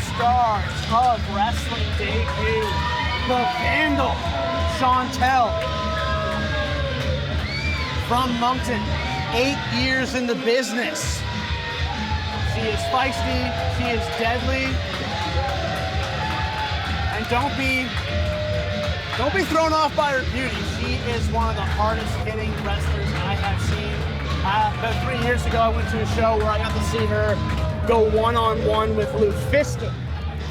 superstar of wrestling debut, the Vandal, Chantal. From Moncton, 8 years in the business. She is feisty, she is deadly, and don't be thrown off by her beauty. She is one of the hardest hitting wrestlers I have seen. About 3 years ago, I went to a show where I got to see her go one-on-one with Lufiska,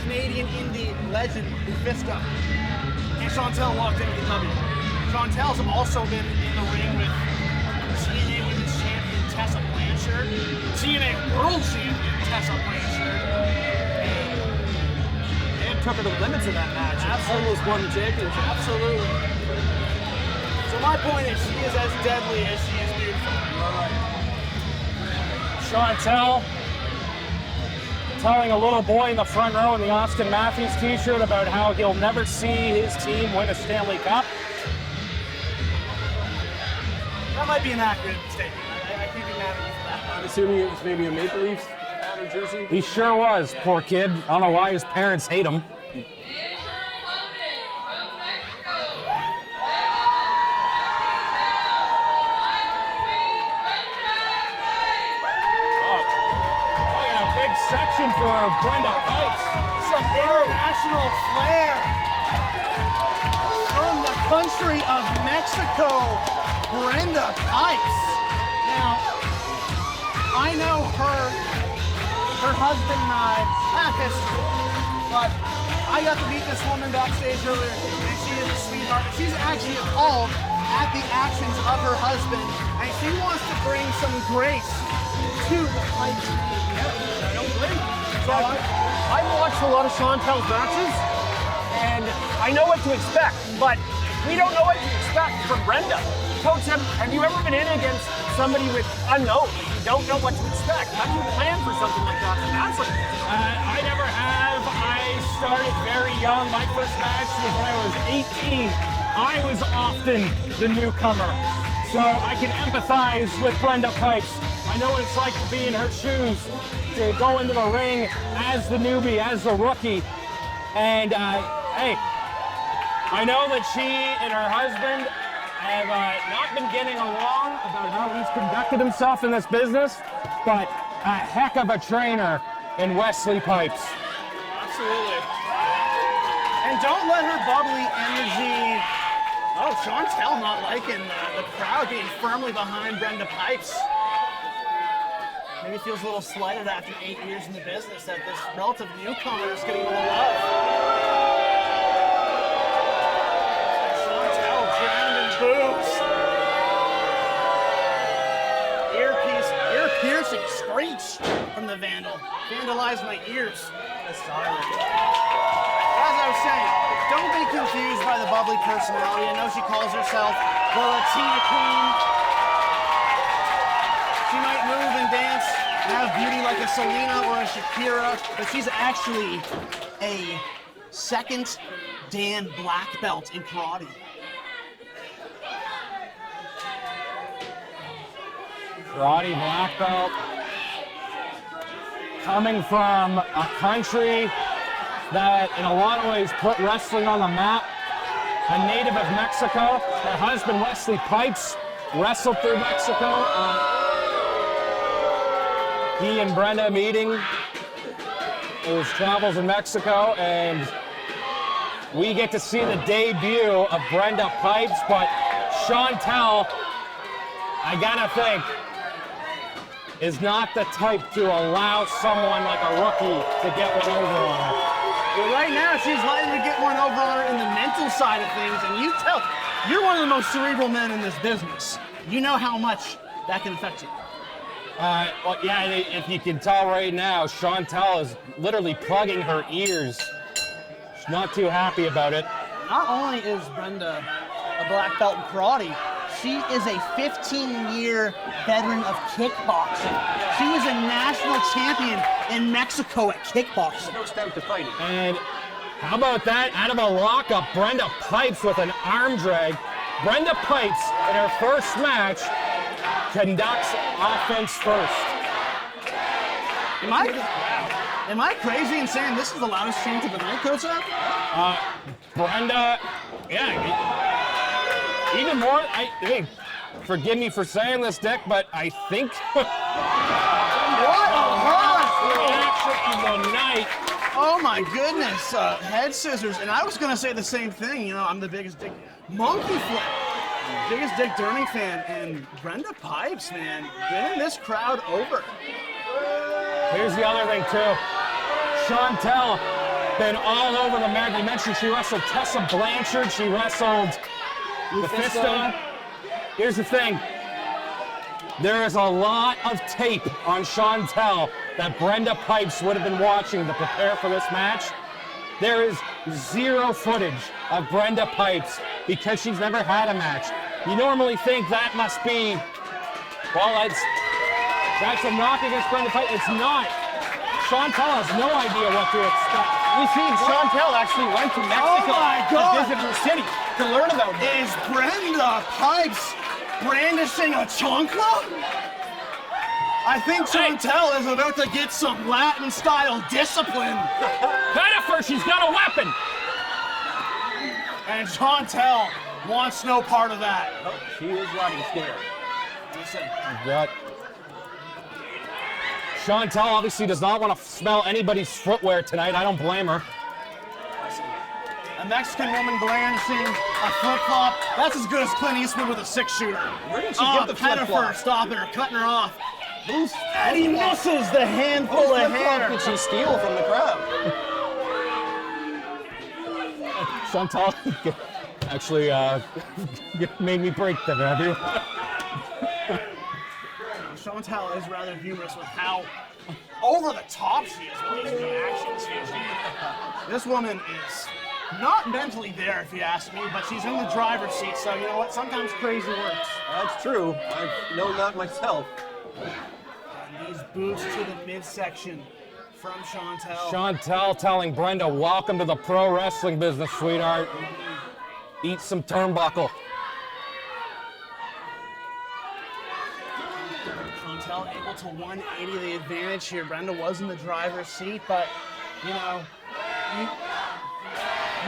Canadian indie legend Lufiska. And Chantal walked in with the W. Chantal's also been in the ring with TNA Women's Champion Tessa Blanchard, TNA World Champion Tessa Blanchard, and took her to the limits in that match. Almost won the championship. Absolutely. So my point is, she is as deadly as she is beautiful. Chantal telling a little boy in the front row in the Austin Matthews t-shirt about how he'll never see his team win a Stanley Cup. That might be an accurate statement. I can't be mad at you for that. I'm assuming it was maybe a Maple Leafs jersey? He sure was, poor kid. I don't know why his parents hate him. Section for Brenda Pipes. Some international flair from the country of Mexico, Brenda Pipes. Now, I know her husband and I have history, but I got to meet this woman backstage earlier, and she is a sweetheart. She's actually appalled at the actions of her husband, and she wants to bring some grace to the Pipes team. So I've watched a lot of Chantal's matches, and I know what to expect, but we don't know what to expect from Brenda. Coach, have you ever been in against somebody with unknown? You don't know what to expect. How do you plan for something like that? I never have. I started very young. My first match was when I was 18. I was often the newcomer, so I can empathize with Brenda Pipes. I know what it's like to be in her shoes, to go into the ring as the newbie, as the rookie. And hey, I know that she and her husband have not been getting along about how he's conducted himself in this business, but a heck of a trainer in Wesley Pipes. Absolutely. And don't let her bubbly energy, Chantal not liking the crowd being firmly behind Brenda Pipes. Maybe feels a little slighted after 8 years in the business that this relative newcomer is getting a little love. Chantal drowned in booze. Ear-piercing screech from the Vandal. Vandalized my ears. As I was saying, don't be confused by the bubbly personality. I know she calls herself the Latina Queen. She might move and dance and have beauty like a Selena or a Shakira, but she's actually a second Dan black belt in karate. Karate black belt. Coming from a country that in a lot of ways put wrestling on the map. A native of Mexico. Her husband, Wesley Pipes, wrestled through Mexico. He and Brenda meeting his travels in Mexico, and we get to see the debut of Brenda Pipes, but Chantal, I gotta think, is not the type to allow someone like a rookie to get one over on her. Well, right now, she's likely to get one over on her in the mental side of things, and you're one of the most cerebral men in this business. You know how much that can affect you. Well, yeah, if you can tell right now, Chantal is literally plugging her ears. She's not too happy about it. Not only is Brenda a black belt in karate, she is a 15-year veteran of kickboxing. She was a national champion in Mexico at kickboxing. No start to fighting. And how about that? Out of a lockup, Brenda Pipes with an arm drag. Brenda Pipes, in her first match, conducts offense first. Am I Am I crazy in saying this is the loudest chant of the night, Kotsab? Brenda, yeah, even more, hey, forgive me for saying this, Dick, but I think What a reaction of the night. Oh my goodness, head scissors. And I was gonna say the same thing, you know, I'm the biggest Dick Monkey Flip. Biggest Dick Durning fan, and Brenda Pipes, man, winning this crowd over. Here's the other thing too. Chantal been all over the map. You mentioned she wrestled Tessa Blanchard. She wrestled Mephisto. Here's the thing. There is a lot of tape on Chantal that Brenda Pipes would have been watching to prepare for this match. There is zero footage of Brenda Pipes because she's never had a match. You normally think that must be, well, that's a knock against Brenda Pipes. It's not. Chantal has no idea what to expect. We see Chantal actually went to Mexico to visit her city to learn about it. Is Brenda Pipes brandishing a chancla? I think Chantal is about to get some Latin-style discipline. Pettifer, she's got a weapon. And Chantal wants no part of that. Oh, she is running scared. Listen. Chantal obviously does not want to smell anybody's footwear tonight. I don't blame her. A Mexican woman brandishing a flip-flop. That's as good as Clint Eastwood with a six-shooter. Where did she get the Pettifer flip-flop? stopping her, cutting her off. And he misses the handful of hair. Did she steal from the crowd? Chantal actually made me break them, have you? Chantal is rather humorous with how over the top she is with these reactions. This woman is not mentally there, if you ask me, but she's in the driver's seat, so you know what? Sometimes crazy works. That's true. I've known that myself. And these boots to the midsection from Chantal. Chantal telling Brenda, welcome to the pro wrestling business, sweetheart. Eat some turnbuckle. Chantal able to 180 the advantage here. Brenda was in the driver's seat, but, you know,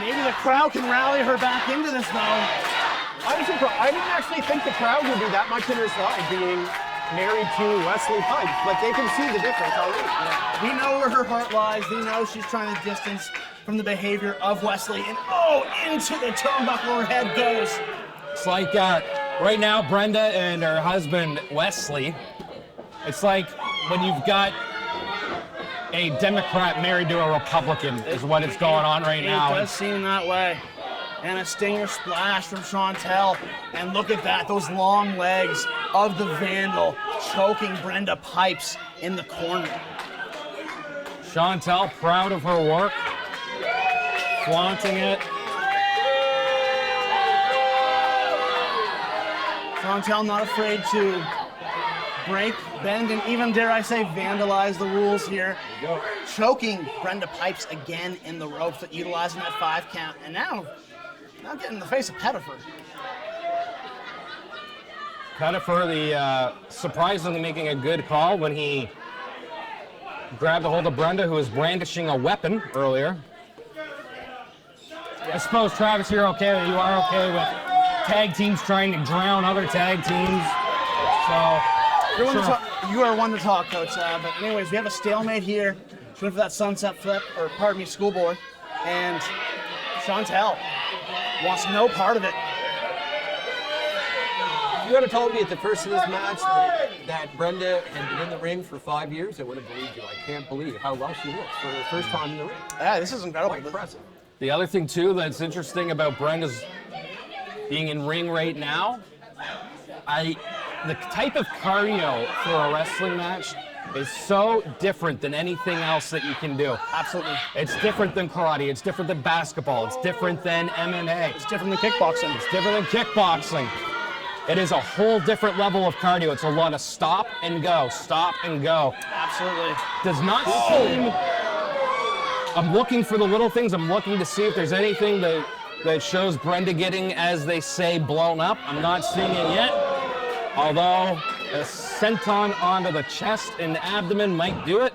maybe the crowd can rally her back into this, though. I was surprised. I didn't actually think the crowd would be that much in her side, being married to Wesley Pipes, but they can see the difference already. We know where her heart lies. We know she's trying to distance from the behavior of Wesley, and into the turnbuckle her head goes. It's like right now, Brenda and her husband, Wesley, it's like when you've got a Democrat married to a Republican is what it's going on right now. It does seem that way. And a stinger splash from Chantal. And look at that, those long legs of the Vandal choking Brenda Pipes in the corner. Chantal proud of her work, flaunting it. Chantal not afraid to break, bend, and even, dare I say, vandalize the rules here. Choking Brenda Pipes again in the ropes, utilizing that 5 count. And now getting in the face of Pettifer. Pettifer, surprisingly making a good call when he grabbed a hold of Brenda, who was brandishing a weapon earlier. I suppose, Travis, you are okay with tag teams trying to drown other tag teams. So, You are one to talk, Coach. But anyways, we have a stalemate here. She went for that sunset flip, or pardon me, schoolboy. And Chantal wants no part of it. If you would have told me at the first of this match that Brenda had been in the ring for 5 years, I would have believed you. I can't believe how well she looks for her first time in the ring. Yeah, this is incredible. Quite impressive. the other thing, too, that's interesting about Brenda's being in ring right now, the type of cardio for a wrestling match is so different than anything else that you can do. Absolutely. It's different than karate, it's different than basketball, it's different than MMA. It's different than kickboxing. It's different than kickboxing. It is a whole different level of cardio. It's a lot of stop and go, stop and go. Absolutely. Does not seem... I'm looking for the little things. I'm looking to see if there's anything that shows Brenda getting, as they say, blown up. I'm not seeing it yet. Although a senton onto the chest and abdomen might do it.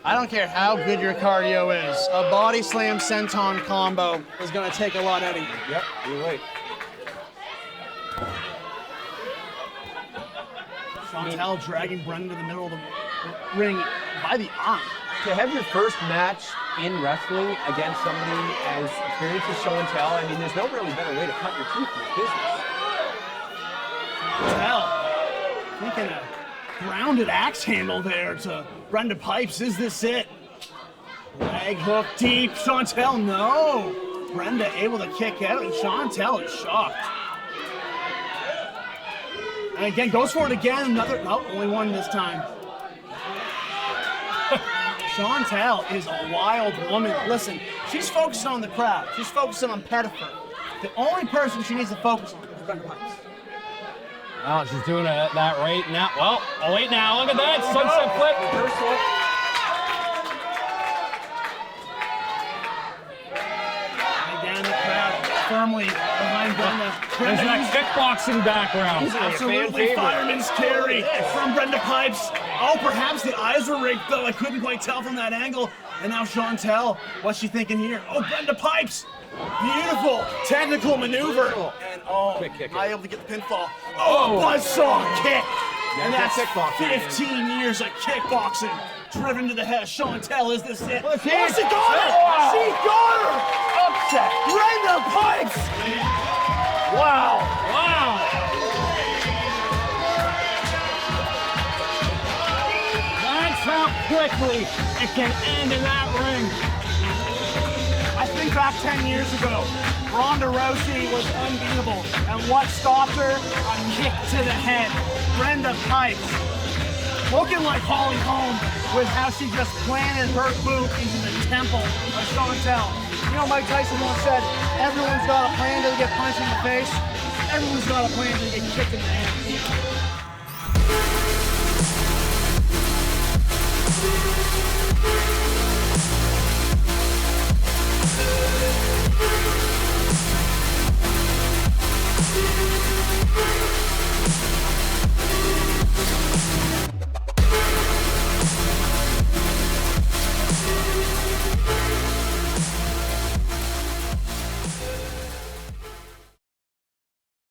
I don't care how good your cardio is. A body slam senton combo is going to take a lot out of you. Yep, you're right. Chantal dragging Brenda to the middle of the ring by the arm. To have your first match in wrestling against somebody as experienced as Chantal, I mean, there's no really better way to cut your teeth in this business. Chantal thinking a grounded axe handle there to Brenda Pipes. Is this it? Leg hook deep. Chantal, no. Brenda able to kick out, and Chantal is shocked. And again, goes for it again. Another, no, only one this time. Chantal is a wild woman. Listen, she's focusing on the crowd. She's focusing on Pettifer. The only person she needs to focus on is Brenda Pipes. Well, she's doing that right now. Well, oh wait now, look at that, sunset flip. Reversal. Again, the crowd firmly behind Brenda. There's that kickboxing background. Absolutely fireman's carry from Brenda Pipes. Oh, perhaps the eyes were rigged, though. I couldn't quite tell from that angle. And now Chantal, what's she thinking here? Oh, Brenda Pipes. Beautiful technical maneuver. And Quick kick not able to get the pinfall. Oh, buzzsaw kick. And that's kickboxing, 15 years of kickboxing driven to the head. Chantal, is this it? Well, she got it. She got her. Upset. Brenda Pipes. Wow. Wow. That's how quickly it can end in that ring. I think back 10 years ago, Ronda Rousey was unbeatable. And what stopped her? A kick to the head. Brenda Pipes, looking like Holly Holm with how she just planted her boot into the temple of Chantal. You know, Mike Tyson once said, everyone's got a plan till they get punched in the face. Everyone's got a plan till they get kicked in the head.